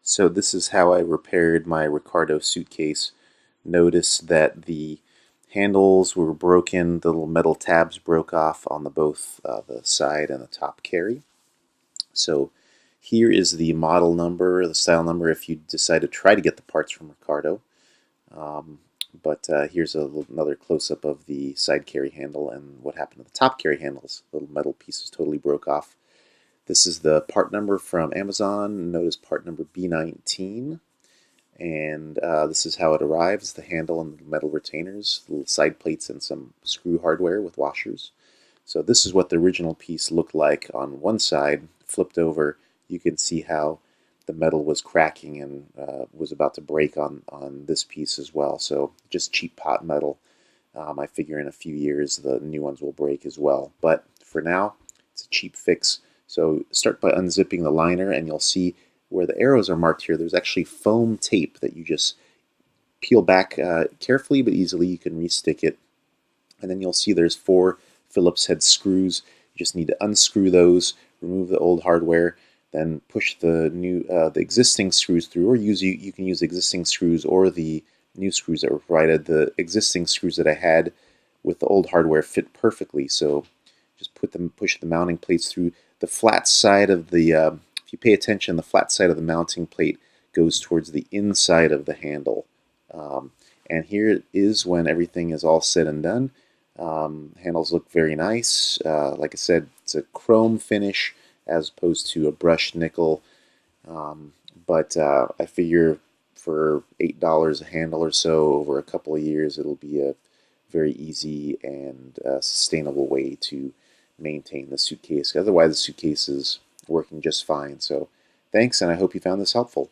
So this is how I repaired my Ricardo suitcase. Notice that the handles were broken, the little metal tabs broke off on both the side and the top carry. So here is the model number, the style number if you decide to try to get the parts from Ricardo. Um, but here's another close-up of the side carry handle and what happened to the top carry handles. The little metal pieces totally broke off. This is the part number from Amazon. Notice part number B19. And this is how it arrives: the handle and the metal retainers, little side plates, and some screw hardware with washers. So this is what the original piece looked like on one side. Flipped over, you can see how the metal was cracking and was about to break on this piece as well. So just cheap pot metal. I figure in a few years the new ones will break as well. But for now, it's a cheap fix. So start by unzipping the liner, and you'll see where the arrows are marked here, there's actually foam tape that you just peel back carefully but easily. You can restick it. And then you'll see there's 4 Phillips head screws. You just need to unscrew those, remove the old hardware, then push the existing screws through, or you can use existing screws or the new screws that were provided. The existing screws that I had with the old hardware fit perfectly, so just push the mounting plates through. The flat side of the if you pay attention, the flat side of the mounting plate goes towards the inside of the handle. And here it is when everything is all said and done. Handles look very nice. Like I said, it's a chrome finish as opposed to a brushed nickel. But I figure for $8 a handle or so over a couple of years, it'll be a very easy and sustainable way to maintain the suitcase. Otherwise, the suitcase is working just fine. So thanks, and I hope you found this helpful.